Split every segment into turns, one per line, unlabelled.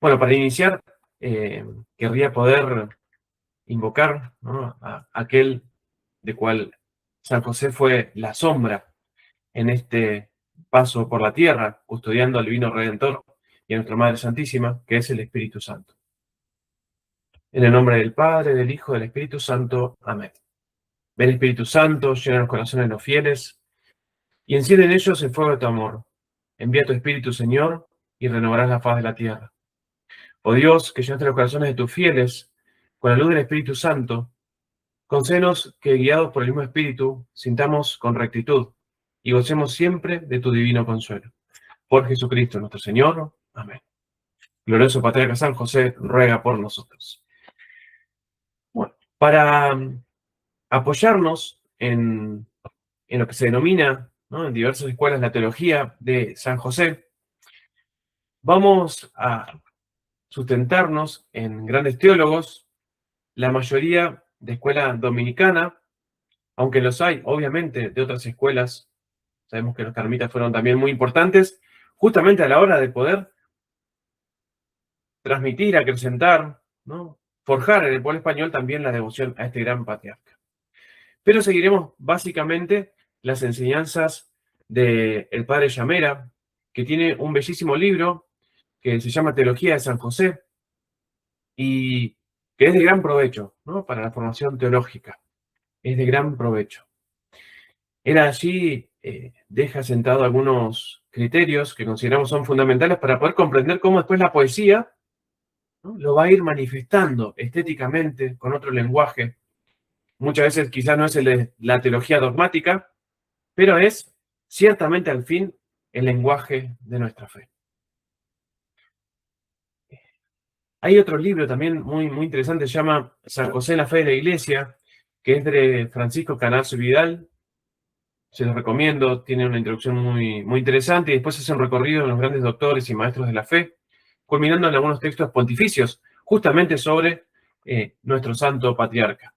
Bueno, para iniciar, querría poder invocar, ¿no?, a aquel de cual San José fue la sombra en este paso por la tierra, custodiando al Divino Redentor y a nuestra Madre Santísima, que es el Espíritu Santo. En el nombre del Padre, del Hijo, del Espíritu Santo. Amén. Ven, Espíritu Santo, llena los corazones de los fieles y enciende en ellos el fuego de tu amor. Envía tu Espíritu, Señor, y renovarás la faz de la tierra. Oh Dios, que llenaste los corazones de tus fieles con la luz del Espíritu Santo, concédenos que, guiados por el mismo Espíritu, sintamos con rectitud y gocemos siempre de tu divino consuelo. Por Jesucristo nuestro Señor. Amén. Glorioso Patriarca San José, ruega por nosotros. Bueno, para apoyarnos en lo que se denomina, ¿no?, en diversas escuelas, la teología de San José, vamos a sustentarnos en grandes teólogos, la mayoría de escuela dominicana, aunque los hay, obviamente, de otras escuelas. Sabemos que los carmelitas fueron también muy importantes, justamente a la hora de poder transmitir, acrecentar, ¿no?, forjar en el pueblo español también la devoción a este gran patriarca. Pero seguiremos básicamente las enseñanzas del padre Llamera, que tiene un bellísimo libro que se llama Teología de San José y que es de gran provecho, ¿no?, para la formación teológica. Es de gran provecho. Él allí deja sentado algunos criterios que consideramos son fundamentales para poder comprender cómo después la poesía, ¿no?, lo va a ir manifestando estéticamente con otro lenguaje. Muchas veces quizás no es el de la teología dogmática, pero es ciertamente al fin el lenguaje de nuestra fe. Hay otro libro también muy, muy interesante, se llama San José en la fe de la Iglesia, que es de Francisco Canazzo Vidal. Se los recomiendo, tiene una introducción muy, muy interesante y después hace un recorrido en los grandes doctores y maestros de la fe, culminando en algunos textos pontificios, justamente sobre nuestro santo patriarca.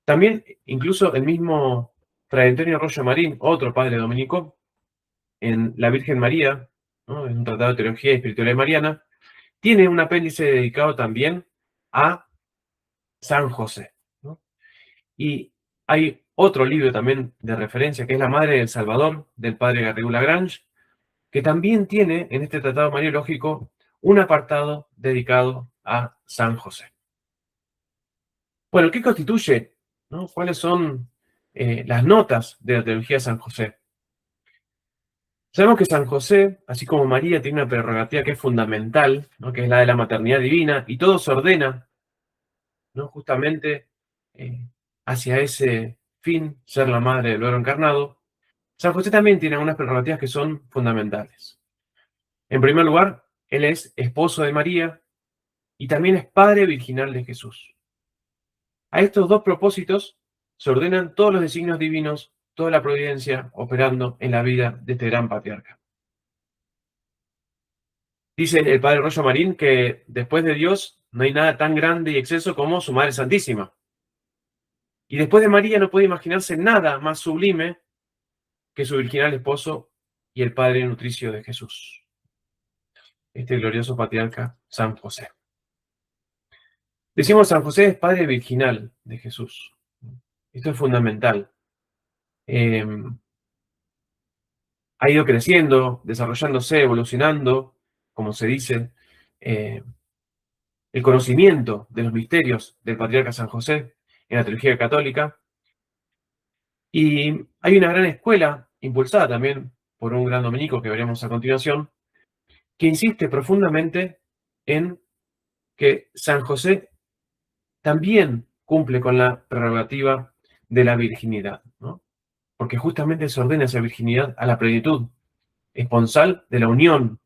También, incluso el mismo Fray Antonio Royo Marín, otro padre dominico, en La Virgen María, ¿no?, en un tratado de teología y espiritualidad mariana, tiene un apéndice dedicado también a San José, ¿no? Y hay otro libro también de referencia, que es La Madre del Salvador, del padre Garrigou Lagrange, que también tiene en este tratado mariológico un apartado dedicado a San José. Bueno, ¿qué constituye, ¿no?, cuáles son las notas de la teología de San José? Sabemos que San José, así como María, tiene una prerrogativa que es fundamental, ¿no?, que es la de la maternidad divina, y todo se ordena, ¿no?, justamente hacia ese fin, ser la madre del Verbo encarnado. San José también tiene algunas prerrogativas que son fundamentales. En primer lugar, él es esposo de María y también es padre virginal de Jesús. A estos dos propósitos se ordenan todos los designios divinos, toda la providencia operando en la vida de este gran patriarca. Dice el padre Royo Marín que después de Dios no hay nada tan grande y exceso como su Madre Santísima. Y después de María no puede imaginarse nada más sublime que su virginal esposo y el padre nutricio de Jesús, este glorioso patriarca San José. Decimos San José es padre virginal de Jesús. Esto es fundamental. Ha ido creciendo, desarrollándose, evolucionando, como se dice, el conocimiento de los misterios del patriarca San José en la teología católica. Y hay una gran escuela, impulsada también por un gran dominico que veremos a continuación, que insiste profundamente en que San José también cumple con la prerrogativa de la virginidad, ¿no?, porque justamente se ordena esa virginidad a la plenitud esponsal de la unión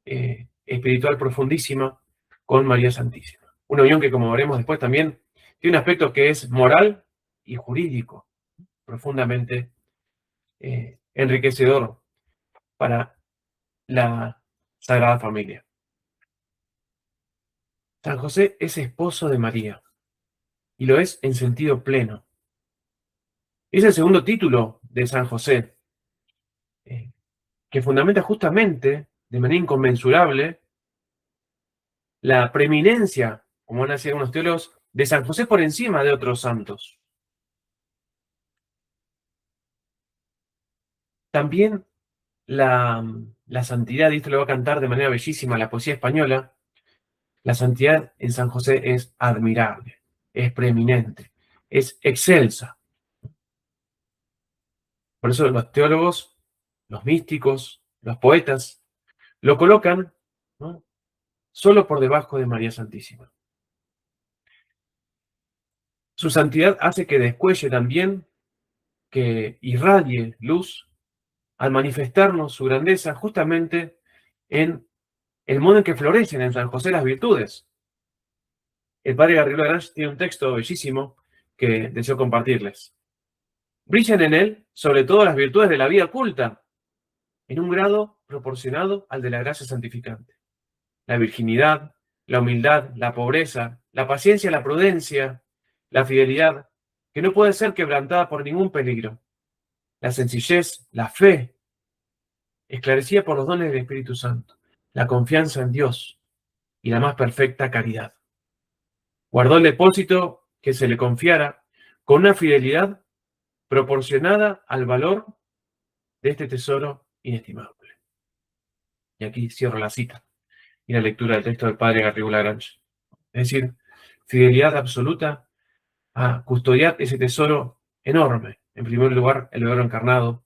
espiritual profundísima con María Santísima. Una unión que, como veremos después, también tiene un aspecto que es moral y jurídico, profundamente enriquecedor para la Sagrada Familia. San José es esposo de María, y lo es en sentido pleno. Es el segundo título de San José, que fundamenta justamente, de manera inconmensurable, la preeminencia, como van a decir algunos teólogos, de San José por encima de otros santos. También la santidad, y esto lo va a cantar de manera bellísima la poesía española, la santidad en San José es admirable, es preeminente, es excelsa. Por eso los teólogos, los místicos, los poetas, lo colocan, ¿no?, solo por debajo de María Santísima. Su santidad hace que descuelle también, que irradie luz al manifestarnos su grandeza justamente en el modo en que florecen en San José las virtudes. El padre Garrigou Lagrange tiene un texto bellísimo que deseo compartirles. Brillan en él, sobre todo, las virtudes de la vida oculta, en un grado proporcionado al de la gracia santificante. La virginidad, la humildad, la pobreza, la paciencia, la prudencia, la fidelidad, que no puede ser quebrantada por ningún peligro. La sencillez, la fe, esclarecida por los dones del Espíritu Santo, la confianza en Dios y la más perfecta caridad. Guardó el depósito que se le confiara con una fidelidad proporcionada al valor de este tesoro inestimable. Y aquí cierro la cita y la lectura del texto del padre Garrigou Lagrange. Es decir, fidelidad absoluta a custodiar ese tesoro enorme. En primer lugar, el Verbo encarnado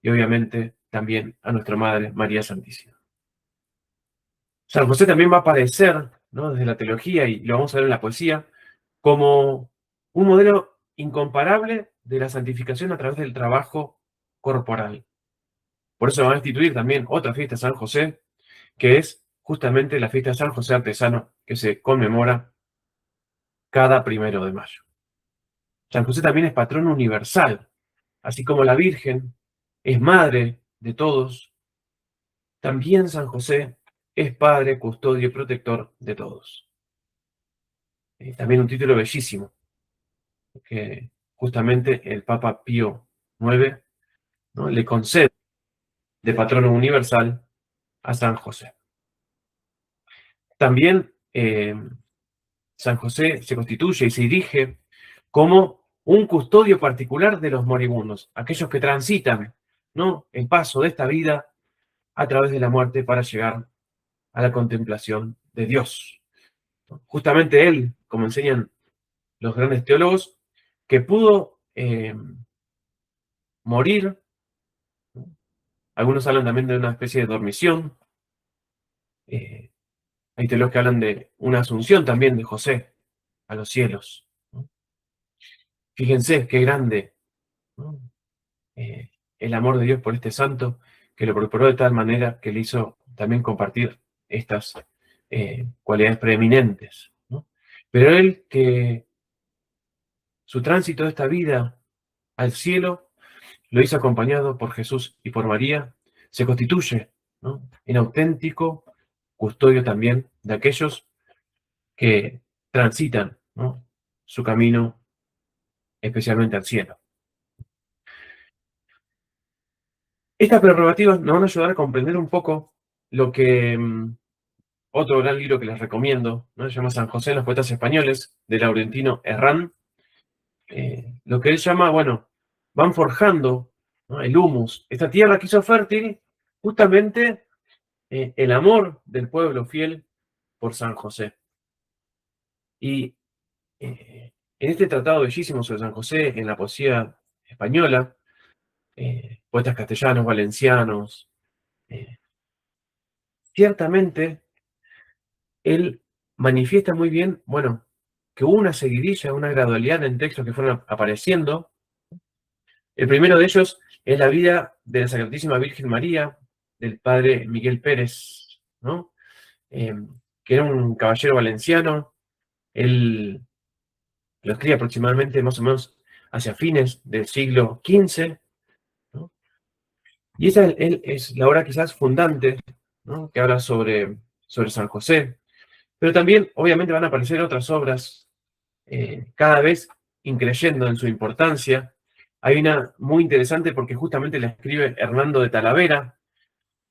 y obviamente también a nuestra Madre María Santísima. San José también va a aparecer, ¿no?, desde la teología, y lo vamos a ver en la poesía, como un modelo incomparable de la santificación a través del trabajo corporal. Por eso van a instituir también otra fiesta de San José, que es justamente la fiesta de San José Artesano, que se conmemora cada 1 de mayo. San José también es patrón universal, así como la Virgen es madre de todos, también San José es padre, custodio y protector de todos. También un título bellísimo, que justamente el Papa Pío IX, ¿no?, le concede de patrono universal a San José. También San José se constituye y se dirige como un custodio particular de los moribundos, aquellos que transitan, ¿no?, el paso de esta vida a través de la muerte para llegar a la contemplación de Dios. Justamente él, como enseñan los grandes teólogos, que pudo morir. Algunos hablan también de una especie de dormición. Hay teólogos que hablan de una asunción también de José a los cielos, ¿no? Fíjense qué grande, ¿no?, el amor de Dios por este santo, que lo preparó de tal manera que le hizo también compartir estas cualidades preeminentes, ¿no? Pero él, que su tránsito de esta vida al cielo lo hizo acompañado por Jesús y por María, se constituye, ¿no?, en auténtico custodio también de aquellos que transitan, ¿no?, su camino especialmente al cielo. Estas prerrogativas nos van a ayudar a comprender un poco lo que otro gran libro que les recomiendo, ¿no?, se llama San José en los poetas españoles, de Laurentino Herrán. Lo que él llama, bueno, van forjando, ¿no?, el humus, esta tierra que hizo fértil justamente el amor del pueblo fiel por San José. Y en este tratado bellísimo sobre San José, en la poesía española, poetas castellanos, valencianos, eh, ciertamente él manifiesta muy bien, bueno, que hubo una seguidilla, una gradualidad en textos que fueron apareciendo. El primero de ellos es la vida de la Sacratísima Virgen María, del padre Miguel Pérez, ¿no?, que era un caballero valenciano. Él lo escribe aproximadamente más o menos hacia fines del siglo XV, ¿no? Y esa es la obra quizás fundante, ¿no?, que habla sobre San José. Pero también, obviamente, van a aparecer otras obras cada vez increyendo en su importancia. Hay una muy interesante porque justamente la escribe Hernando de Talavera.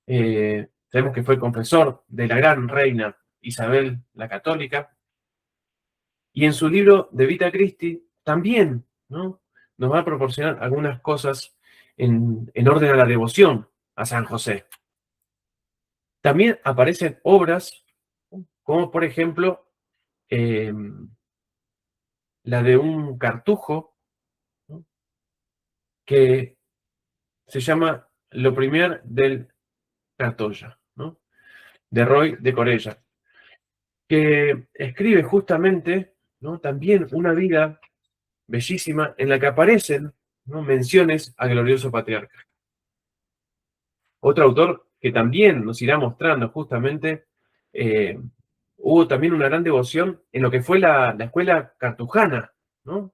Sabemos que fue confesor de la gran reina Isabel la Católica. Y en su libro De Vita Christi también, ¿no?, nos va a proporcionar algunas cosas en orden a la devoción a San José. También aparecen obras como, por ejemplo, la de un cartujo, ¿no?, que se llama Lo Primer del Cartoya, ¿no?, de Roy de Corella, que escribe justamente, ¿no?, también una vida bellísima en la que aparecen, ¿no?, menciones al glorioso patriarca. Otro autor que también nos irá mostrando justamente, eh, hubo también una gran devoción en lo que fue la escuela cartujana, ¿no?,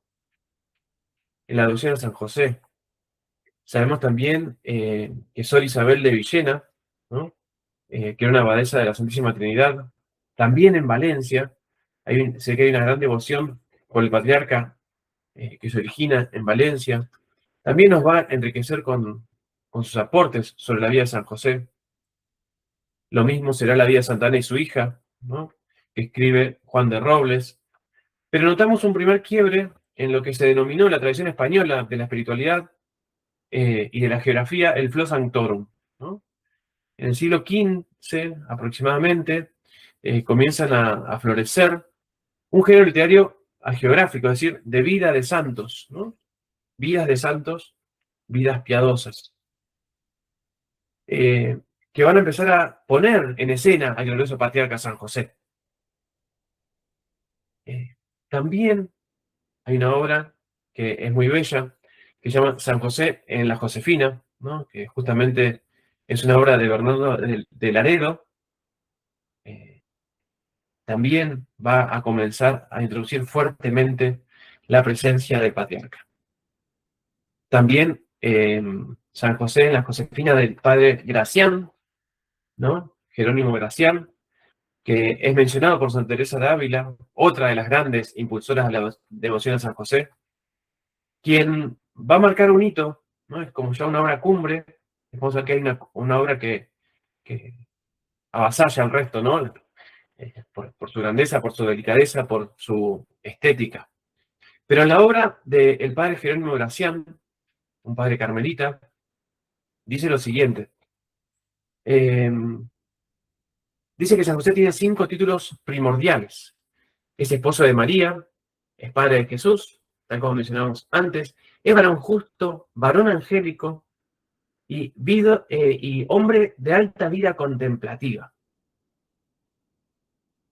en la devoción a San José. Sabemos también que Sor Isabel de Villena, ¿no?, que era una abadesa de la Santísima Trinidad, también en Valencia, sé que hay una gran devoción por el patriarca que se origina en Valencia. También nos va a enriquecer con sus aportes sobre la vida de San José. Lo mismo será la vida de Santa Ana y su hija, ¿no?, que escribe Juan de Robles. Pero notamos un primer quiebre en lo que se denominó la tradición española de la espiritualidad y de la geografía, el Flos Sanctorum, ¿no? En el siglo XV aproximadamente comienzan a florecer un género literario agiográfico, es decir, de vida de santos, ¿no? Vidas de santos, vidas piadosas, que van a empezar a poner en escena al glorioso patriarca San José. También hay una obra que es muy bella, que se llama San José en la Josefina, ¿no?, que justamente es una obra de Bernardo de Laredo. eh, También va a comenzar a introducir fuertemente la presencia del patriarca. También San José en la Josefina del padre Gracián, ¿no?, Jerónimo Gracián, que es mencionado por Santa Teresa de Ávila, otra de las grandes impulsoras de la devoción a San José, quien va a marcar un hito, ¿no? Es como ya una obra cumbre. Vamos a ver que hay una obra que avasalla al resto, ¿no?, por su grandeza, por su delicadeza, por su estética. Pero en la obra del padre Jerónimo Gracián, un padre carmelita, dice lo siguiente. Dice que San José tiene 5 títulos primordiales. Es esposo de María, es padre de Jesús, tal como mencionamos antes, es varón justo, varón angélico y hombre de alta vida contemplativa.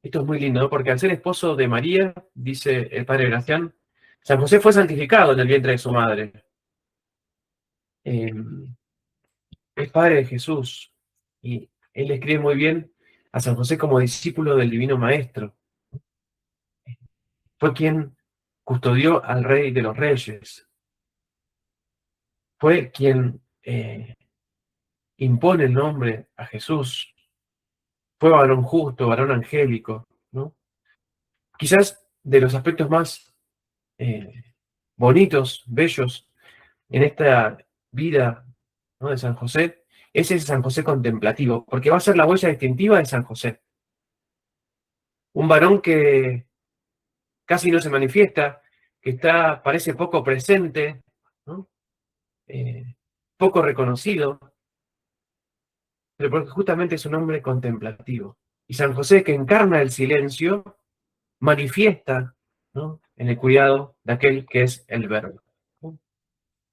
Esto es muy lindo, ¿no?, porque al ser esposo de María, dice el padre Gracián, San José fue santificado en el vientre de su madre. Eh, es padre de Jesús y él escribe muy bien a San José como discípulo del Divino Maestro. Fue quien custodió al Rey de los Reyes. Fue quien impone el nombre a Jesús. Fue varón justo, varón angélico, ¿no? Quizás de los aspectos más bonitos, bellos en esta vida, ¿no?, de San José, es ese San José contemplativo, porque va a ser la huella distintiva de San José. Un varón que casi no se manifiesta, que parece poco presente, ¿no?, poco reconocido, pero porque justamente es un hombre contemplativo. Y San José, que encarna el silencio, manifiesta, ¿no?, en el cuidado de aquel que es el Verbo, ¿no?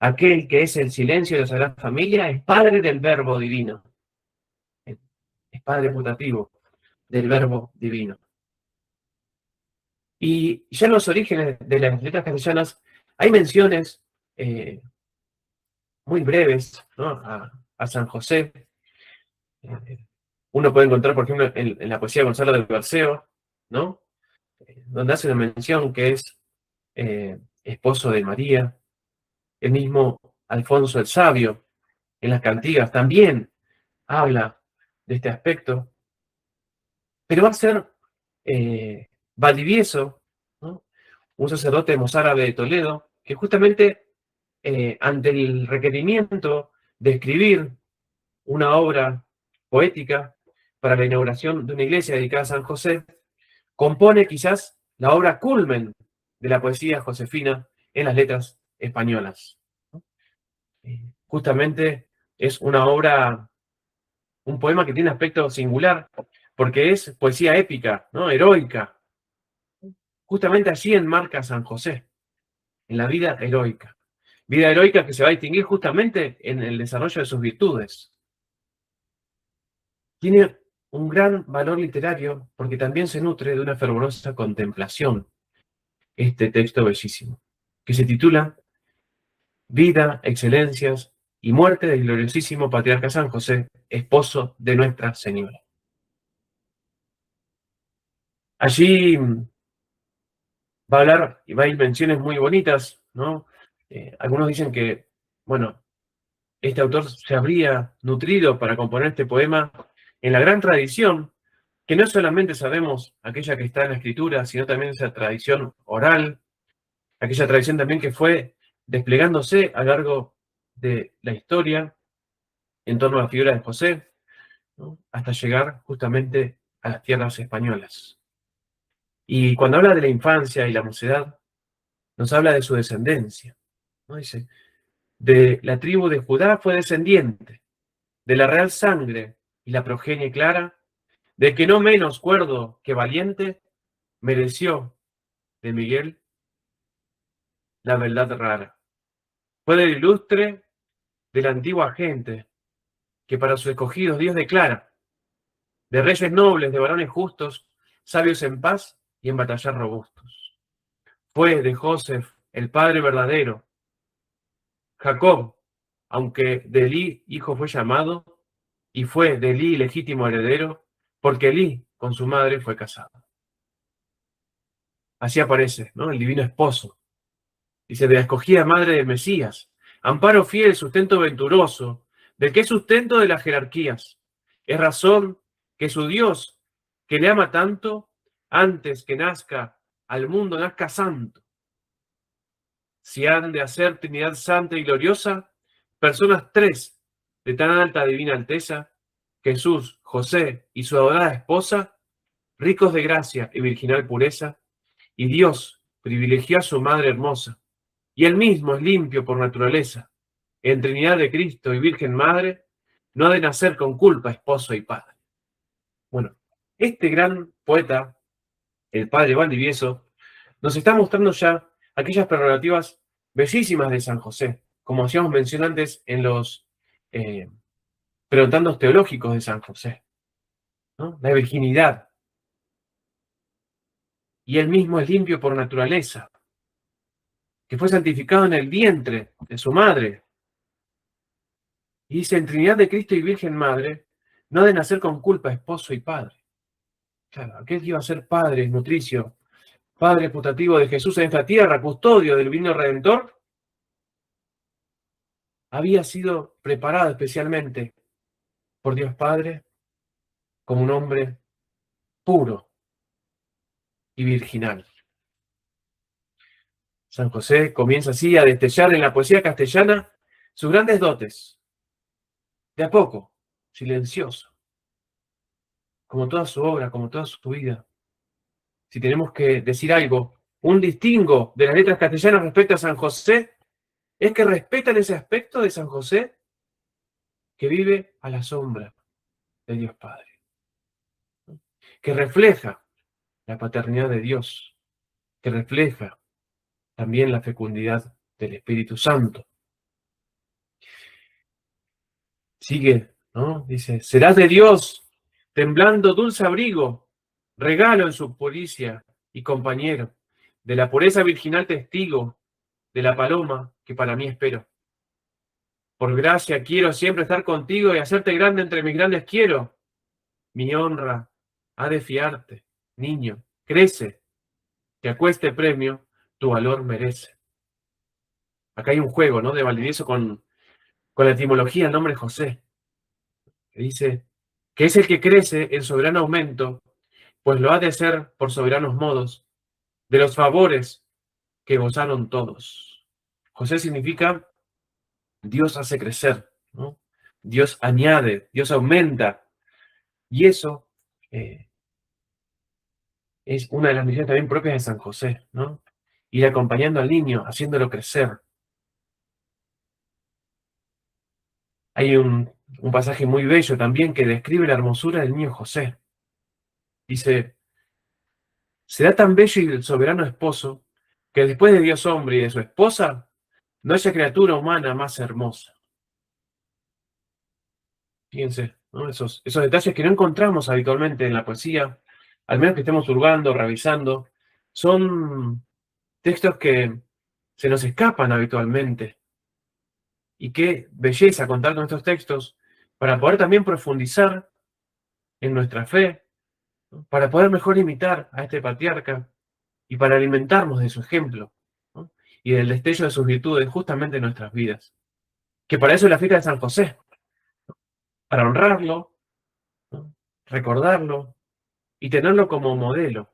Aquel que es el silencio de la Sagrada Familia es padre del Verbo divino, es padre putativo del Verbo divino. Y ya en los orígenes de las letras castellanas hay menciones muy breves, ¿no?, a San José. Uno puede encontrar, por ejemplo, en la poesía de Gonzalo de Berceo, ¿no?, donde hace una mención que es esposo de María. El mismo Alfonso el Sabio, en las cantigas, también habla de este aspecto. Pero va a ser Valdivieso, ¿no?, un sacerdote mozárabe de Toledo, que justamente ante el requerimiento de escribir una obra poética, para la inauguración de una iglesia dedicada a San José, compone quizás la obra culmen de la poesía josefina en las letras españolas. Justamente es una obra, un poema que tiene aspecto singular, porque es poesía épica, ¿no? Heroica. Justamente allí enmarca a San José, en la vida heroica. Vida heroica que se va a distinguir justamente en el desarrollo de sus virtudes. Tiene un gran valor literario porque también se nutre de una fervorosa contemplación, este texto bellísimo, que se titula Vida, excelencias y muerte del gloriosísimo patriarca San José, esposo de Nuestra Señora. Allí va a hablar y va a ir menciones muy bonitas, ¿no? Algunos dicen que, bueno, este autor se habría nutrido para componer este poema en la gran tradición, que no solamente sabemos aquella que está en la escritura, sino también esa tradición oral, aquella tradición también que fue desplegándose a lo largo de la historia en torno a la figura de José, ¿no? Hasta llegar justamente a las tierras españolas. Y cuando habla de la infancia y la mocedad, nos habla de su descendencia, ¿no? Dice, de la tribu de Judá fue descendiente, de la real sangre y la progenie clara, de que no menos cuerdo que valiente, mereció de Miguel la verdad rara. Fue del ilustre de la antigua gente, que para sus escogidos Dios declara, de reyes nobles, de varones justos, sabios en paz y en batallar robustos. Fue de Joseph el padre verdadero, Jacob, aunque de Elí hijo fue llamado, y fue de Elí legítimo heredero, porque Elí con su madre fue casado. Así aparece, ¿no? El divino esposo. Dice, de la escogida madre del Mesías, amparo fiel, sustento venturoso. ¿De qué sustento de las jerarquías? Es razón que su Dios, que le ama tanto, antes que nazca al mundo, nazca santo. Si han de hacer Trinidad santa y gloriosa, personas tres de tan alta divina alteza, Jesús, José y su adorada esposa, ricos de gracia y virginal pureza, y Dios privilegió a su madre hermosa, y él mismo es limpio por naturaleza, en Trinidad de Cristo y Virgen Madre, no ha de nacer con culpa esposo y padre. Bueno, este gran poeta, el padre Valdivieso, nos está mostrando ya aquellas prerrogativas bellísimas de San José, como hacíamos mención antes en los preguntandos teológicos de San José, ¿no? La virginidad. Y él mismo es limpio por naturaleza, que fue santificado en el vientre de su madre. Y dice, en Trinidad de Cristo y Virgen Madre, no ha de nacer con culpa esposo y padre. Claro, aquel que iba a ser padre, nutricio, padre putativo de Jesús en esta tierra, custodio del vino redentor, había sido preparado especialmente por Dios Padre como un hombre puro y virginal. San José comienza así a destellar en la poesía castellana sus grandes dotes, de a poco, silencioso, como toda su obra, como toda su vida. Si tenemos que decir algo, un distingo de las letras castellanas respecto a San José, es que respetan ese aspecto de San José que vive a la sombra de Dios Padre, que refleja la paternidad de Dios, que refleja también la fecundidad del Espíritu Santo. Sigue, ¿no? Dice, serás de Dios, temblando dulce abrigo, regalo en su puricia y compañero, de la pureza virginal testigo, de la paloma que para mí espero. Por gracia quiero siempre estar contigo y hacerte grande entre mis grandes quiero. Mi honra ha de fiarte, niño, crece, que a cueste premio tu valor merece. Acá hay un juego, ¿no? De Valdivieso con la etimología del nombre José, que dice que es el que crece en soberano aumento, pues lo ha de ser por soberanos modos, de los favores que gozaron todos. José significa Dios hace crecer, ¿no? Dios añade, Dios aumenta Y eso es una de las misiones también propias de San José, ¿no? Ir acompañando al niño, haciéndolo crecer. Hay un pasaje muy bello también que describe la hermosura del niño José. Dice, será tan bello y el soberano esposo que después de Dios hombre y de su esposa, no haya criatura humana más hermosa. Fíjense, ¿no? Esos detalles que no encontramos habitualmente en la poesía, al menos que estemos hurgando, revisando, son textos que se nos escapan habitualmente. Y qué belleza contar con estos textos para poder también profundizar en nuestra fe, ¿no? Para poder mejor imitar a este patriarca y para alimentarnos de su ejemplo, ¿no? Y del destello de sus virtudes justamente en nuestras vidas. Que para eso es la fiesta de San José, para honrarlo, ¿no? Recordarlo y tenerlo como modelo,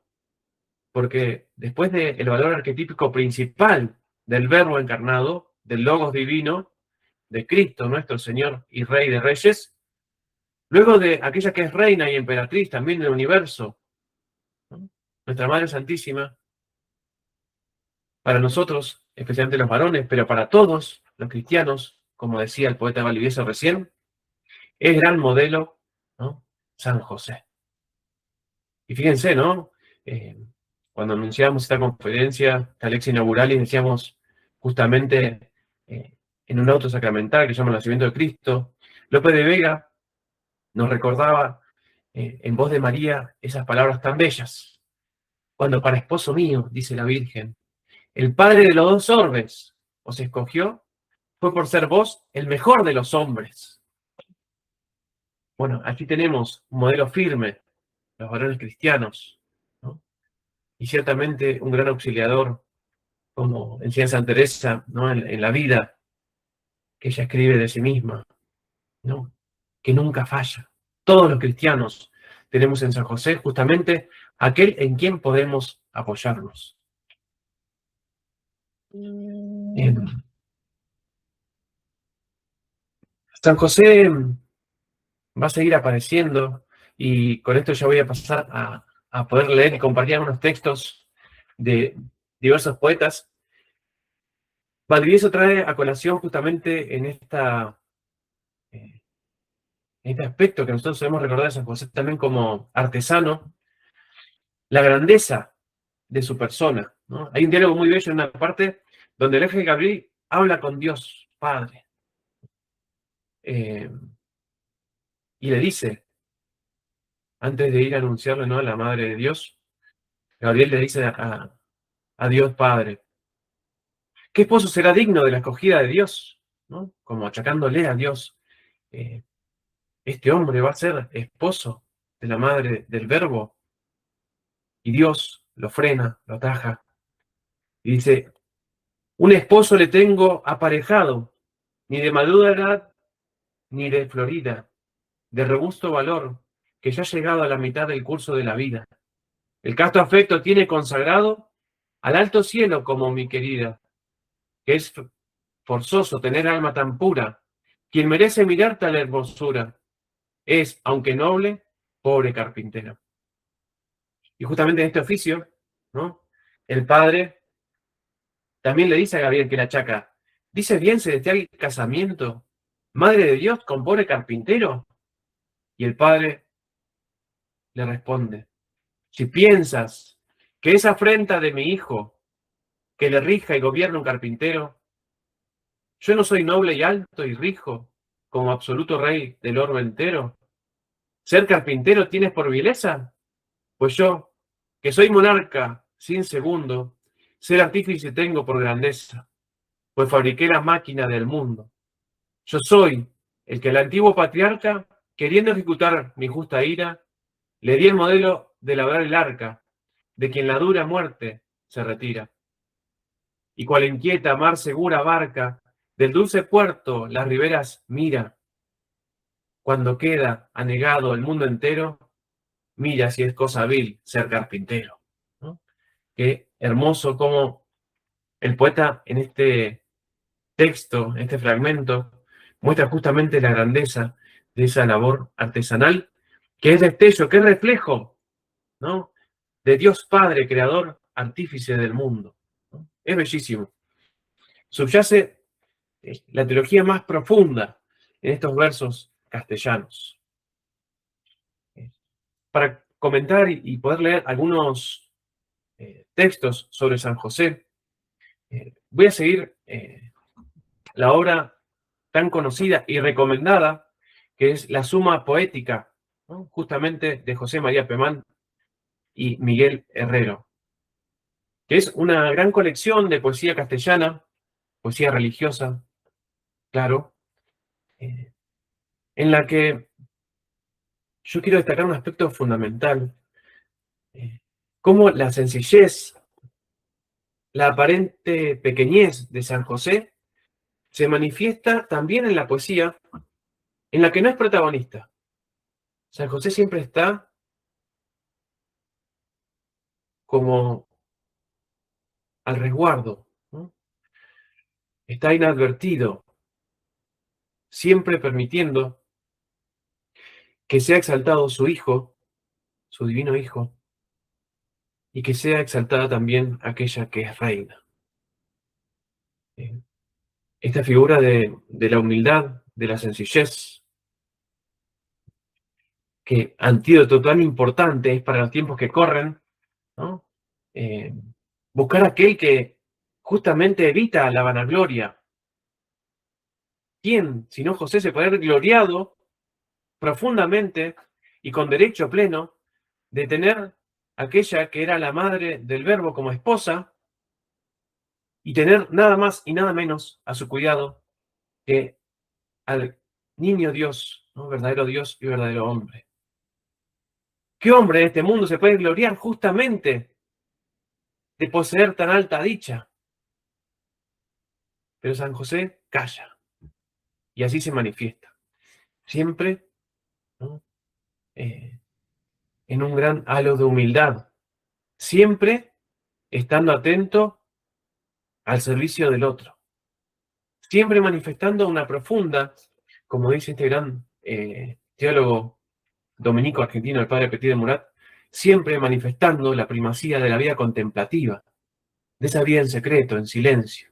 porque después del valor arquetípico principal del Verbo encarnado, del Logos divino, de Cristo, nuestro Señor y Rey de Reyes, luego de aquella que es reina y emperatriz también del universo, ¿no? Nuestra Madre Santísima, para nosotros, especialmente los varones, pero para todos los cristianos, como decía el poeta Valdivieso recién, es gran modelo, ¿no? San José. Y fíjense, ¿no? Eh, Cuando anunciamos esta conferencia, esta lección inaugural, y decíamos justamente en un auto sacramental que se llama el Nacimiento de Cristo, Lope de Vega nos recordaba en voz de María esas palabras tan bellas. Cuando para esposo mío, dice la Virgen, el padre de los dos orbes os escogió, fue por ser vos el mejor de los hombres. Bueno, aquí tenemos un modelo firme, los varones cristianos, ¿no? Y ciertamente un gran auxiliador, como decía Santa Teresa, ¿no? En la vida que ella escribe de sí misma, ¿no? Que nunca falla. Todos los cristianos tenemos en San José justamente aquel en quien podemos apoyarnos. San José va a seguir apareciendo y con esto ya voy a pasar a poder leer y compartir algunos textos de diversos poetas. Valdivieso trae a colación justamente en este aspecto que nosotros debemos recordar de San José también como artesano, la grandeza de su persona, ¿no? Hay un diálogo muy bello en una parte donde el ángel Gabriel habla con Dios Padre eh, y le dice, antes de ir a anunciarle, ¿no?, a la Madre de Dios, Gabriel le dice a Dios Padre, ¿qué esposo será digno de la escogida de Dios? ¿No? Como achacándole a Dios, eh, este hombre va a ser esposo de la madre del Verbo, y Dios lo frena, lo ataja, y dice, un esposo le tengo aparejado, ni de madura edad, ni de florida, de robusto valor, que ya ha llegado a la mitad del curso de la vida. El casto afecto tiene consagrado al alto cielo como mi querida, que es forzoso tener alma tan pura. Quien merece mirar tal hermosura es, aunque noble, pobre carpintero. Y justamente en este oficio, ¿no?, el padre también le dice a Gabriel que la achaca, ¿dice bien celestial casamiento, madre de Dios con pobre carpintero? Y el padre le responde, si piensas que esa afrenta de mi hijo, que le rija y gobierna un carpintero, yo no soy noble y alto y rijo, como absoluto rey del orbe entero. ¿Ser carpintero tienes por vileza? Pues yo, que soy monarca sin segundo, ser artífice tengo por grandeza, pues fabriqué la máquina del mundo. Yo soy el que el antiguo patriarca, queriendo ejecutar mi justa ira, le di el modelo de labrar el arca, de quien la dura muerte se retira. Y cual inquieta mar segura barca, del dulce puerto las riberas mira. Cuando queda anegado el mundo entero, mira si es cosa vil ser carpintero, ¿no? Qué hermoso como el poeta en este texto, en este fragmento, muestra justamente la grandeza de esa labor artesanal que es destello, que es reflejo, ¿no?, de Dios Padre, Creador, artífice del mundo, ¿no? Es bellísimo. Subyace la teología más profunda en estos versos castellanos. Para comentar y poder leer algunos textos sobre San José, voy a seguir la obra tan conocida y recomendada que es la Suma Poética, ¿no?, justamente de José María Pemán y Miguel Herrero, que es una gran colección de poesía castellana, poesía religiosa, claro, eh, en la que yo quiero destacar un aspecto fundamental, cómo la sencillez, la aparente pequeñez de San José se manifiesta también en la poesía en la que no es protagonista. San José siempre está como al resguardo, ¿no? Está inadvertido, siempre permitiendo que sea exaltado su Hijo, su divino Hijo, y que sea exaltada también aquella que es reina. Eh, Esta figura de la humildad, de la sencillez, que antídoto tan importante es para los tiempos que corren, ¿no? Eh, Buscar aquel que justamente evita la vanagloria. ¿Quién, si no José, se puede haber gloriado profundamente y con derecho pleno de tener aquella que era la madre del Verbo como esposa y tener nada más y nada menos a su cuidado que al niño Dios, ¿no?, verdadero Dios y verdadero hombre? ¿Qué hombre de este mundo se puede gloriar justamente de poseer tan alta dicha? Pero San José calla y así se manifiesta, siempre, ¿no?, en un gran halo de humildad, siempre estando atento al servicio del otro, siempre manifestando una profunda, como dice este gran teólogo dominico argentino, el padre Petit de Murat, siempre manifestando la primacía de la vida contemplativa, de esa vida en secreto, en silencio,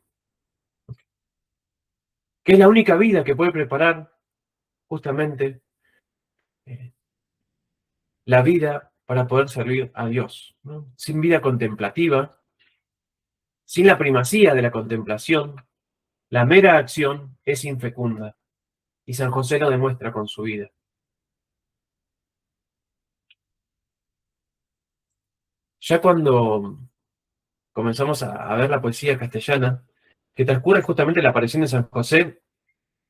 que es la única vida que puede preparar justamente eh, la vida para poder servir a Dios, ¿no? Sin vida contemplativa, sin la primacía de la contemplación, la mera acción es infecunda, y San José lo demuestra con su vida. Ya cuando comenzamos a ver la poesía castellana, que transcurre justamente la aparición de San José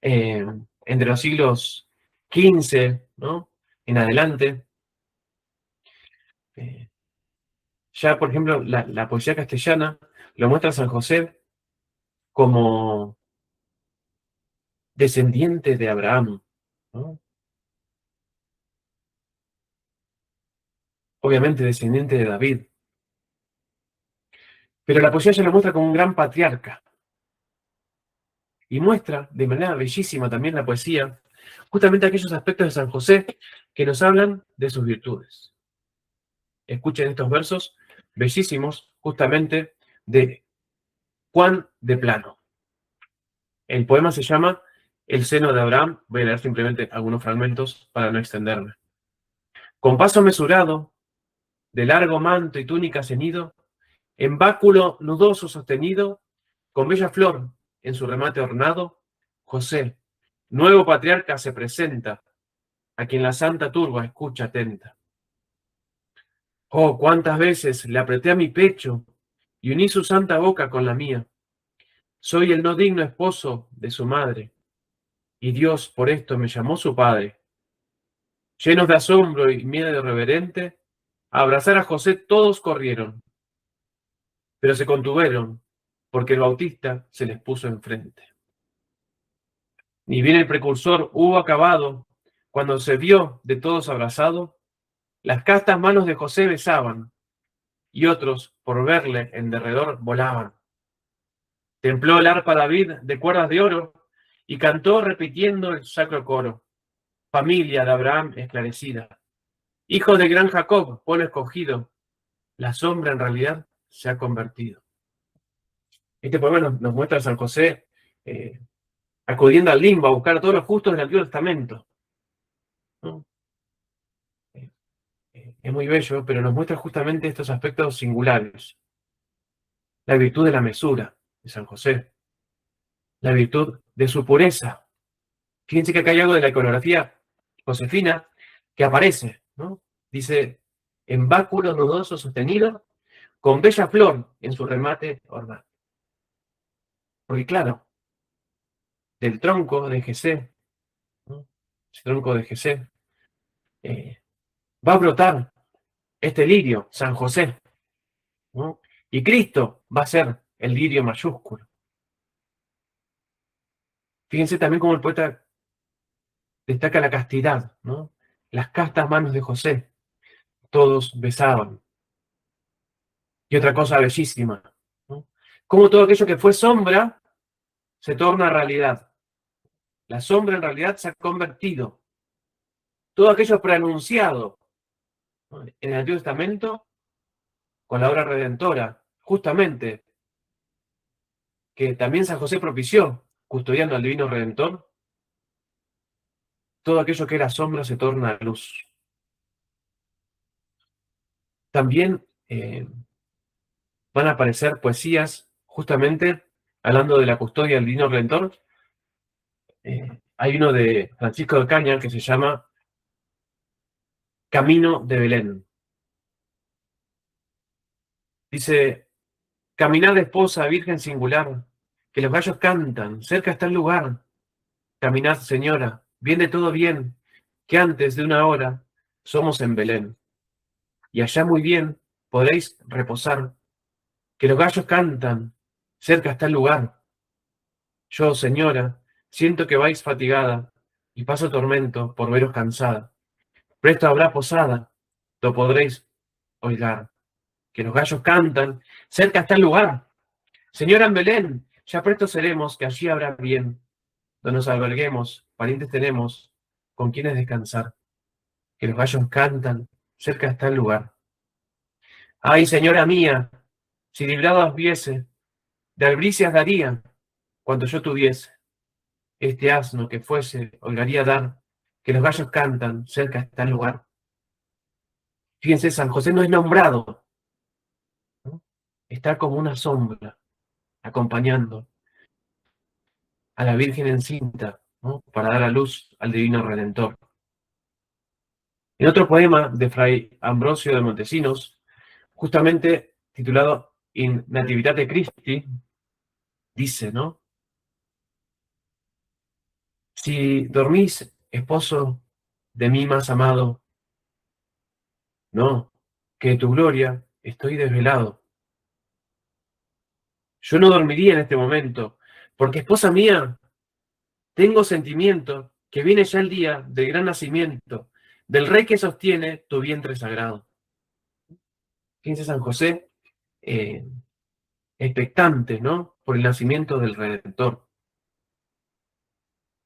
eh, entre los siglos XV, ¿no?, en adelante, eh, ya por ejemplo la poesía castellana lo muestra a San José como descendiente de Abraham, ¿no?, obviamente descendiente de David, pero la poesía ya lo muestra como un gran patriarca, y muestra de manera bellísima también la poesía justamente aquellos aspectos de San José que nos hablan de sus virtudes. Escuchen estos versos bellísimos justamente de Juan de Plano. El poema se llama El seno de Abraham. Voy a leer simplemente algunos fragmentos para no extenderme. Con paso mesurado, de largo manto y túnica ceñido, en báculo nudoso sostenido, con bella flor en su remate ornado, José, nuevo patriarca, se presenta, a quien la santa turba escucha atenta. Oh, cuántas veces le apreté a mi pecho y uní su santa boca con la mía. Soy el no digno esposo de su madre, y Dios por esto me llamó su padre. Llenos de asombro y miedo irreverente, a abrazar a José todos corrieron, pero se contuvieron, porque el Bautista se les puso enfrente. Ni bien el precursor hubo acabado, cuando se vio de todos abrazado, las castas manos de José besaban, y otros, por verle en derredor, volaban. Templó el arpa David de cuerdas de oro, y cantó repitiendo el sacro coro, familia de Abraham esclarecida. Hijo del gran Jacob, pueblo escogido, la sombra en realidad se ha convertido. Este poema nos muestra a San José eh, acudiendo al limbo a buscar a todos los justos del Antiguo Testamento, ¿no? Es muy bello, pero nos muestra justamente estos aspectos singulares. La virtud de la mesura de San José, la virtud de su pureza. Fíjense que acá hay algo de la iconografía josefina que aparece, ¿no? Dice, en báculo nudoso sostenido, con bella flor en su remate ornado. Porque claro, del tronco de Jesé, ¿no? Ese tronco de Jesé, eh, va a brotar este lirio, San José, ¿no? Y Cristo va a ser el lirio mayúsculo. Fíjense también cómo el poeta destaca la castidad, ¿no? Las castas manos de José, todos besaban. Y otra cosa bellísima, ¿no? Cómo todo aquello que fue sombra se torna realidad. La sombra en realidad se ha convertido. Todo aquello preanunciado, ¿no?, en el Antiguo Testamento, con la obra redentora, justamente, que también San José propició, custodiando al Divino Redentor, todo aquello que era sombra se torna luz. También van a aparecer poesías, justamente, hablando de la custodia del Divino Redentor. Hay uno de Francisco de Caña que se llama Camino de Belén. Dice, caminad esposa, virgen singular, que los gallos cantan, cerca está el lugar. Caminad, señora, bien de todo bien, que antes de una hora somos en Belén. Y allá muy bien podréis reposar, que los gallos cantan, cerca está el lugar. Yo, señora, siento que vais fatigada, y paso tormento por veros cansada. Presto habrá posada, lo podréis oigar. Que los gallos cantan, cerca está el lugar. Señora en Belén, ya presto seremos, que allí habrá bien. Donde nos alberguemos, parientes tenemos, con quienes descansar. Que los gallos cantan, cerca está el lugar. Ay, señora mía, si librados viese, de albricias daría, cuando yo tuviese. Este asno que fuese, holgaría dar, que los gallos cantan, cerca está el lugar. Fíjense, San José no es nombrado, ¿no? Está como una sombra, acompañando a la Virgen encinta, ¿no?, para dar a luz al Divino Redentor. En otro poema de Fray Ambrosio de Montesinos, justamente titulado In Nativitate Christi, dice, ¿no? Si dormís, esposo de mí más amado, no, que de tu gloria estoy desvelado. Yo no dormiría en este momento, porque esposa mía, tengo sentimiento que viene ya el día del gran nacimiento, del rey que sostiene tu vientre sagrado. Fíjense San José, eh, expectante, ¿no?, por el nacimiento del Redentor.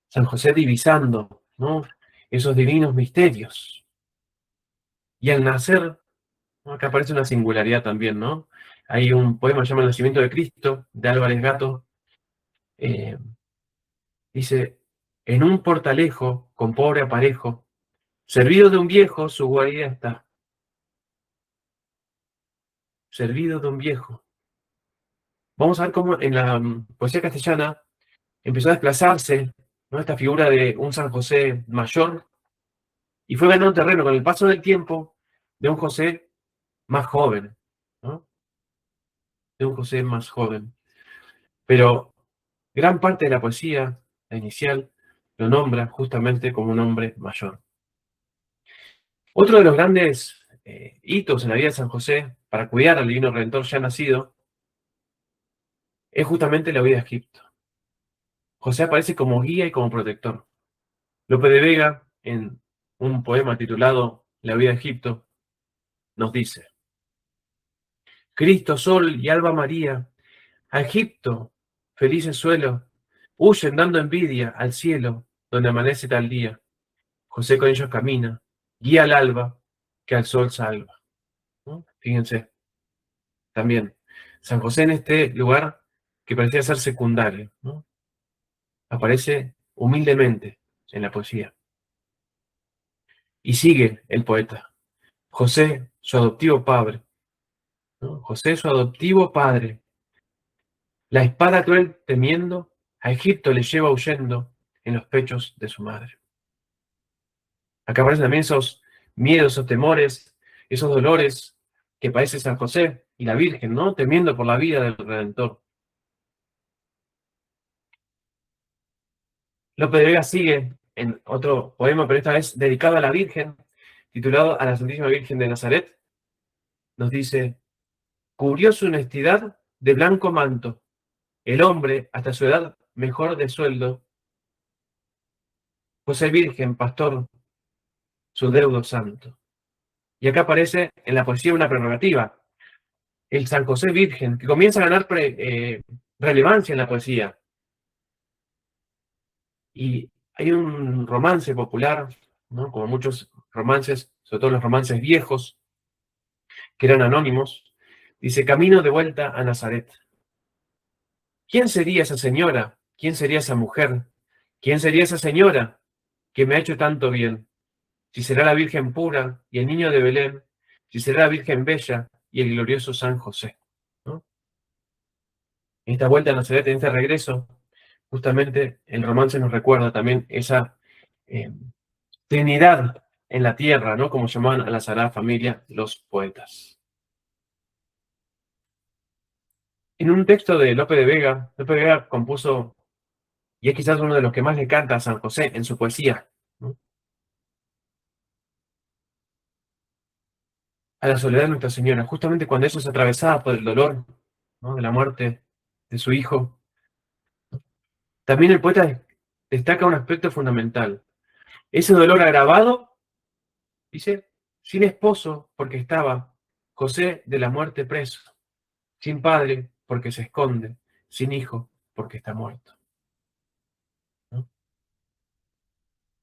San José divisando, ¿no?, esos divinos misterios. Y al nacer, ¿no?, acá aparece una singularidad también, ¿no? Hay un poema que se llama El nacimiento de Cristo, de Álvarez Gato. eh, Dice, en un portalejo, con pobre aparejo, servido de un viejo, su guarida está. Servido de un viejo. Vamos a ver cómo en la poesía castellana empezó a desplazarse, ¿no?, esta figura de un San José mayor, y fue ganando terreno con el paso del tiempo de un José más joven, ¿no? De un José más joven. Pero gran parte de la poesía, la inicial, lo nombra justamente como un hombre mayor. Otro de los grandes hitos en la vida de San José para cuidar al Divino Redentor ya nacido es justamente la huida a Egipto. José aparece como guía y como protector. Lope de Vega, en un poema titulado La huida a Egipto, nos dice: Cristo, Sol y Alba María, a Egipto, felices suelo, huyen dando envidia al cielo donde amanece tal día. José con ellos camina, guía al alba, que al sol salva, ¿no? Fíjense, también, San José en este lugar que parecía ser secundario, ¿no? Aparece humildemente en la poesía. Y sigue el poeta. José, su adoptivo padre, ¿no? José, su adoptivo padre. La espada cruel temiendo, a Egipto le lleva huyendo en los pechos de su madre. Acá aparecen también esos miedos, esos temores, esos dolores que padece San José y la Virgen, ¿no? Temiendo por la vida del Redentor. Lope de Vega sigue en otro poema, pero esta vez dedicado a la Virgen, titulado A la Santísima Virgen de Nazaret. Nos dice: cubrió su honestidad de blanco manto, el hombre, hasta su edad mejor de sueldo, José Virgen, pastor, su deudo santo. Y acá aparece en la poesía una prerrogativa, el San José Virgen, que comienza a ganar relevancia en la poesía. Y hay un romance popular, ¿no? Como muchos romances, sobre todo los romances viejos, que eran anónimos, dice: camino de vuelta a Nazaret. ¿Quién sería esa señora? ¿Quién sería esa mujer? ¿Quién sería esa señora que me ha hecho tanto bien? Si será la Virgen pura y el niño de Belén, si será la Virgen bella y el glorioso San José, ¿no? En esta vuelta a Nazaret, en este regreso, justamente el romance nos recuerda también esa eh, Trinidad en la tierra, ¿no? Como llamaban a la Sagrada Familia los poetas. En un texto de Lope de Vega compuso, y es quizás uno de los que más le canta a San José en su poesía, ¿no? A la soledad de Nuestra Señora, justamente cuando ella es atravesada por el dolor, ¿no? De la muerte de su hijo. También el poeta destaca un aspecto fundamental. Ese dolor agravado, dice, sin esposo porque estaba José de la muerte preso, sin padre porque se esconde, sin hijo porque está muerto, ¿no?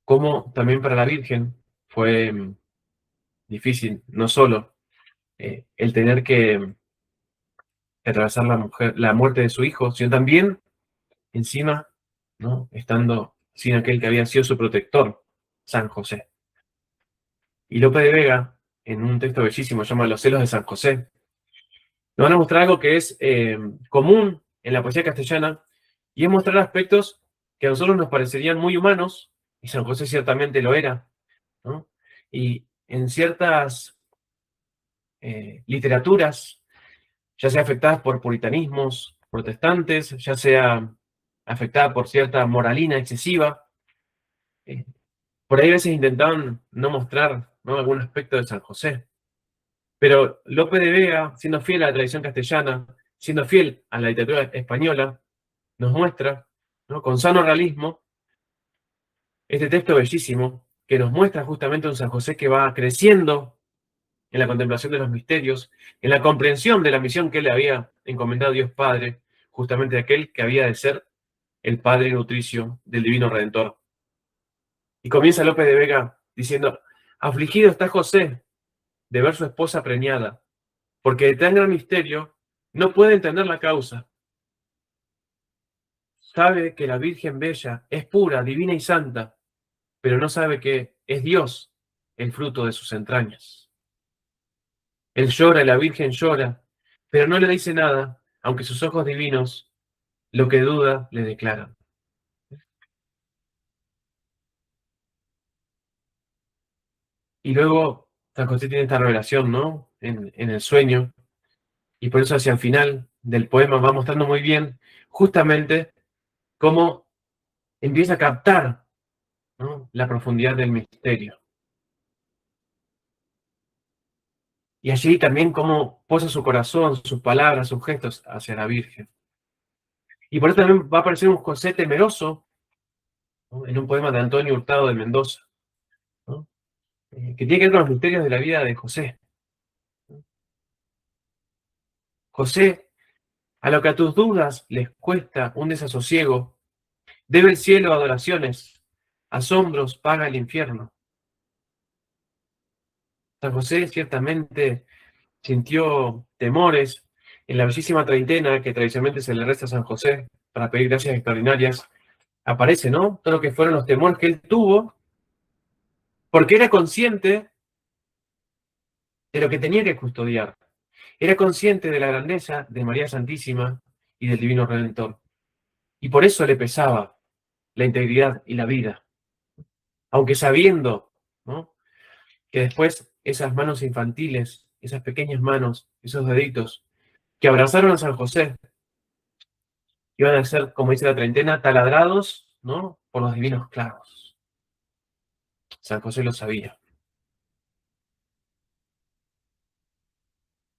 Como también para la Virgen fue difícil, no solo el tener que atravesar la muerte de su hijo, sino también encima, ¿no? Estando sin aquel que había sido su protector, San José. Y Lope de Vega, en un texto bellísimo, llama Los celos de San José, nos van a mostrar algo que es común en la poesía castellana, y es mostrar aspectos que a nosotros nos parecerían muy humanos, y San José ciertamente lo era, ¿no? Y en ciertas literaturas, ya sea afectadas por puritanismos protestantes, ya sea afectada por cierta moralina excesiva, eh, por ahí a veces intentaban no mostrar, ¿no? Algún aspecto de San José. Pero Lope de Vega, siendo fiel a la tradición castellana, siendo fiel a la literatura española, nos muestra, ¿no? Con sano realismo, este texto bellísimo que nos muestra justamente un San José que va creciendo en la contemplación de los misterios, en la comprensión de la misión que él le había encomendado a Dios Padre, justamente aquel que había de ser el Padre nutricio del Divino Redentor. Y comienza Lope de Vega diciendo: afligido está José de ver su esposa preñada, porque de tan gran misterio no puede entender la causa. Sabe que la Virgen Bella es pura, divina y santa, pero no sabe que es Dios el fruto de sus entrañas. Él llora y la Virgen llora, pero no le dice nada, aunque sus ojos divinos lo que duda le declaran. Y luego San José tiene esta revelación, ¿no? En el sueño, y por eso hacia el final del poema va mostrando muy bien justamente cómo empieza a captar, ¿no? La profundidad del misterio. Y allí también cómo posa su corazón, sus palabras, sus gestos hacia la Virgen. Y por eso también va a aparecer un José temeroso, ¿no? En un poema de Antonio Hurtado de Mendoza, ¿no? Que tiene que ver con los misterios de la vida de José. José, a lo que a tus dudas les cuesta un desasosiego, debe el cielo adoraciones, asombros paga el infierno. San José ciertamente sintió temores en la bellísima treintena que tradicionalmente se le resta a San José para pedir gracias extraordinarias. Aparece, ¿no? Todo lo que fueron los temores que él tuvo, porque era consciente de lo que tenía que custodiar. Era consciente de la grandeza de María Santísima y del Divino Redentor. Y por eso le pesaba la integridad y la vida. Aunque sabiendo, ¿no?, que después esas manos infantiles, esas pequeñas manos, esos deditos, que abrazaron a San José, iban a ser, como dice la treintena, taladrados, ¿no?, por los divinos clavos. San José lo sabía.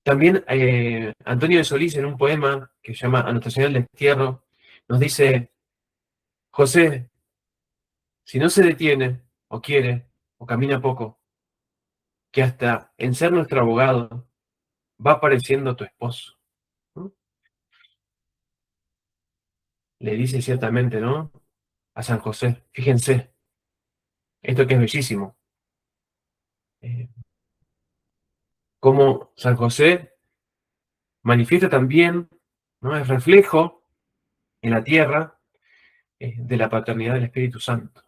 También Antonio de Solís, en un poema que se llama A Nuestra Señora del Destierro, nos dice: José, si no se detiene, o quiere, o camina poco, que hasta en ser nuestro abogado va apareciendo tu esposo. ¿No? Le dice ciertamente, ¿no?, a San José. Fíjense, esto que es bellísimo. Eh, Cómo San José manifiesta también, ¿no?, el reflejo en la tierra de la paternidad del Espíritu Santo.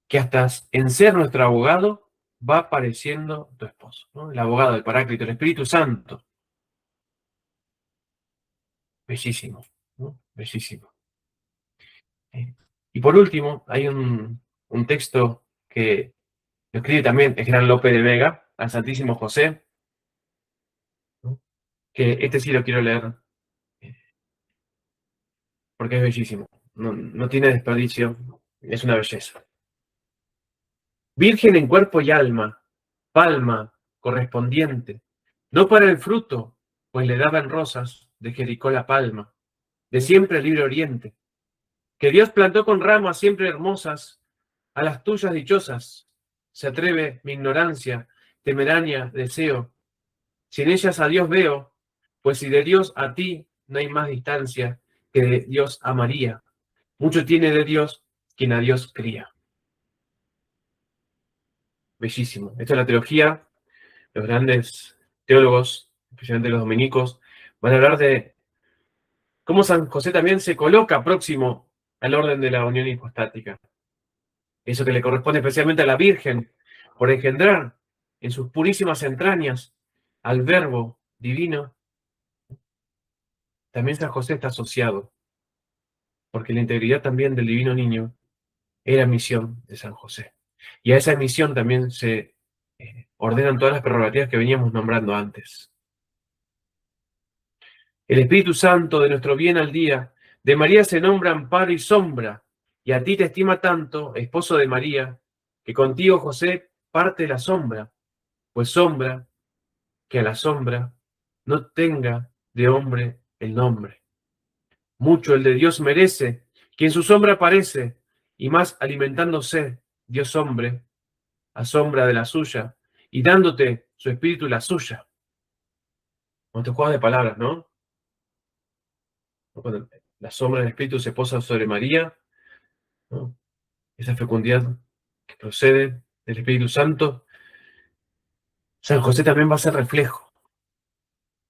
Que hasta en ser nuestro abogado va apareciendo tu esposo, ¿no? El abogado, el Paráclito, el Espíritu Santo. Bellísimo, ¿no? Bellísimo. Y por último, hay un texto que lo escribe también el gran Lope de Vega, al Santísimo José, ¿no?, que este sí lo quiero leer eh, porque es bellísimo. No tiene desperdicio, es una belleza. Virgen en cuerpo y alma, palma correspondiente, no para el fruto, pues le daban rosas de Jericó la palma, de siempre libre oriente, que Dios plantó con ramas siempre hermosas, a las tuyas dichosas, se atreve mi ignorancia, temerania deseo, si en ellas a Dios veo, pues si de Dios a ti no hay más distancia que de Dios a María, mucho tiene de Dios quien a Dios cría. Bellísimo. Esta es la teología. Los grandes teólogos, especialmente los dominicos, van a hablar de cómo San José también se coloca próximo al orden de la unión hipostática. Eso que le corresponde especialmente a la Virgen, por engendrar en sus purísimas entrañas al Verbo divino. También San José está asociado, porque la integridad también del divino niño era misión de San José. Y a esa misión también se ordenan todas las prerrogativas que veníamos nombrando antes. El Espíritu Santo de nuestro bien al día, de María se nombra amparo y sombra, y a ti te estima tanto, esposo de María, que contigo, José, parte la sombra, pues sombra que a la sombra no tenga de hombre el nombre. Mucho el de Dios merece, quien su sombra parece, y más alimentándose, Dios hombre, a sombra de la suya, y dándote su espíritu la suya. Cuando te juegas de palabras, ¿no? Cuando la sombra del Espíritu se posa sobre María, ¿no?, esa fecundidad que procede del Espíritu Santo, San José también va a ser reflejo.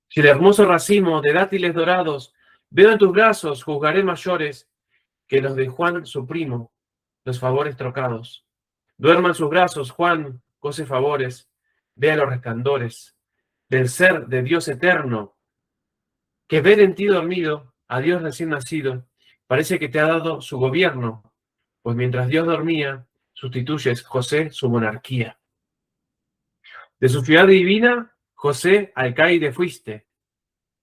Si el hermoso racimo de dátiles dorados veo en tus brazos, juzgaré mayores que los de Juan su primo, los favores trocados. Duerma en sus brazos, Juan, goce favores, vea los resplandores del ser de Dios eterno, que ver en ti dormido, a Dios recién nacido, parece que te ha dado su gobierno, pues mientras Dios dormía, sustituyes, José, su monarquía. De su ciudad divina, José, alcaide fuiste,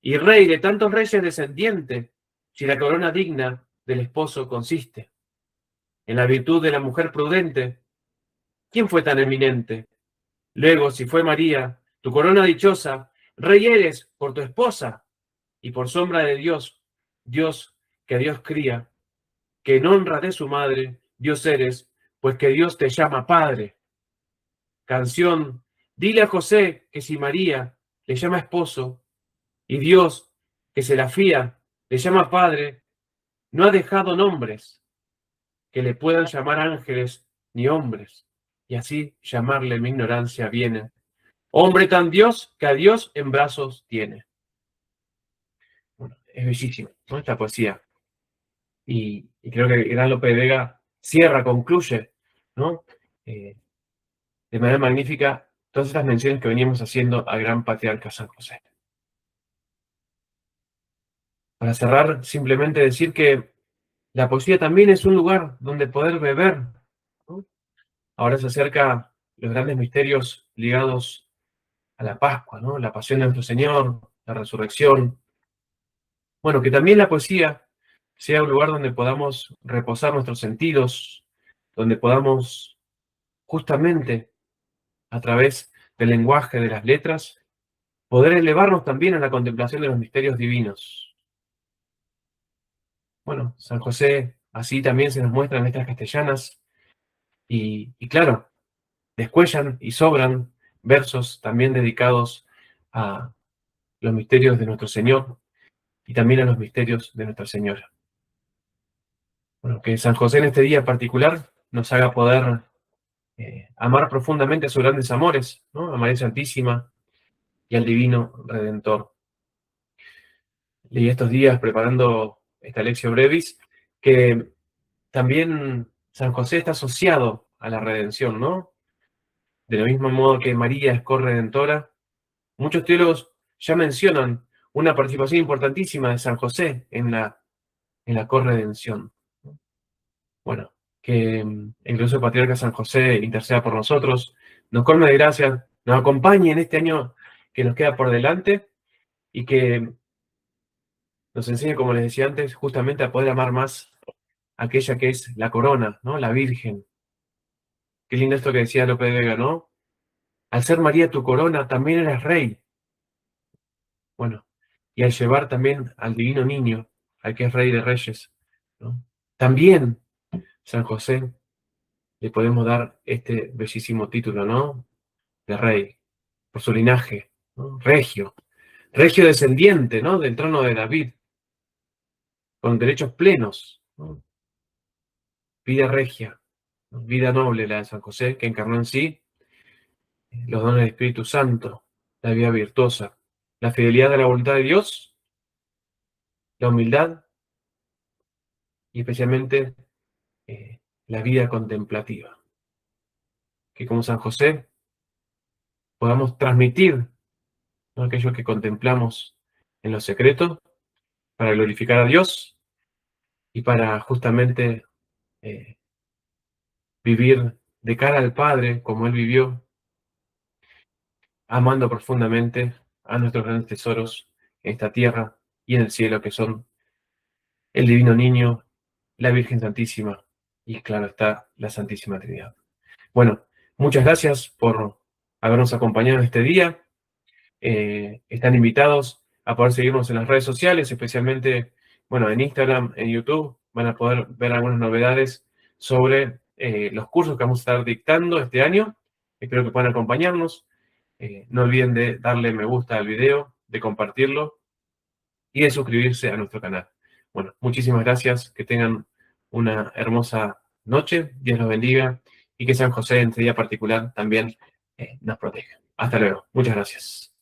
y rey de tantos reyes descendiente, si la corona digna del esposo consiste. En la virtud de la mujer prudente, ¿quién fue tan eminente? Luego, si fue María, tu corona dichosa, rey eres por tu esposa, y por sombra de Dios, Dios que Dios cría, que en honra de su madre, Dios eres, pues que Dios te llama Padre. Canción, dile a José que si María le llama esposo, y Dios, que se la fía, le llama Padre, no ha dejado nombres que le puedan llamar ángeles ni hombres, y así llamarle mi ignorancia viene. Hombre tan Dios que a Dios en brazos tiene. Bueno, es bellísimo, ¿no? Esta poesía. Y creo que el gran Lope de Vega cierra, concluye, ¿no? De manera magnífica todas estas menciones que veníamos haciendo al gran patriarca San José. Para cerrar, simplemente decir que la poesía también es un lugar donde poder beber, ¿no? Ahora se acerca los grandes misterios ligados a la Pascua, ¿no? La pasión de nuestro Señor, la resurrección. Bueno, que también la poesía sea un lugar donde podamos reposar nuestros sentidos, donde podamos justamente a través del lenguaje de las letras poder elevarnos también a la contemplación de los misterios divinos. Bueno, San José así también se nos muestra en letras castellanas y claro, descuellan y sobran versos también dedicados a los misterios de nuestro Señor y también a los misterios de Nuestra Señora. Bueno, que San José en este día particular nos haga poder amar profundamente a sus grandes amores, ¿no? A María Santísima y al Divino Redentor. Leí estos días preparando esta Lectio Brevis que también San José está asociado a la redención, ¿no? De lo mismo modo que María es corredentora, muchos teólogos ya mencionan una participación importantísima de San José en la corredención. Bueno, que incluso el patriarca San José interceda por nosotros, nos colme de gracia, nos acompañe en este año que nos queda por delante y que nos enseñe, como les decía antes, justamente a poder amar más a aquella que es la corona, ¿no? La Virgen. Qué lindo esto que decía Lope de Vega, ¿no? Al ser María tu corona, también eres rey. Bueno, y al llevar también al divino niño, al que es rey de reyes, ¿no? También, San José, le podemos dar este bellísimo título, ¿no? De rey, por su linaje, ¿no? Regio, regio descendiente, ¿no? Del trono de David, con derechos plenos, ¿no? Vida regia, ¿no? Vida noble la de San José, que encarnó en sí los dones del Espíritu Santo, la vida virtuosa, la fidelidad a la voluntad de Dios, la humildad y especialmente la vida contemplativa. Que como San José podamos transmitir, ¿no? Aquello que contemplamos en lo secreto para glorificar a Dios y para justamente eh, vivir de cara al Padre como Él vivió, amando profundamente a nuestros grandes tesoros en esta tierra y en el cielo, que son el Divino Niño, la Virgen Santísima y, claro está, la Santísima Trinidad. Bueno, muchas gracias por habernos acompañado en este día. Están invitados a poder seguirnos en las redes sociales, especialmente, bueno, en Instagram, en YouTube. Van a poder ver algunas novedades sobre los cursos que vamos a estar dictando este año. Espero que puedan acompañarnos. No olviden de darle me gusta al video, de compartirlo y de suscribirse a nuestro canal. Bueno, muchísimas gracias. Que tengan una hermosa noche. Dios los bendiga y que San José en este día particular también nos proteja. Hasta luego. Muchas gracias.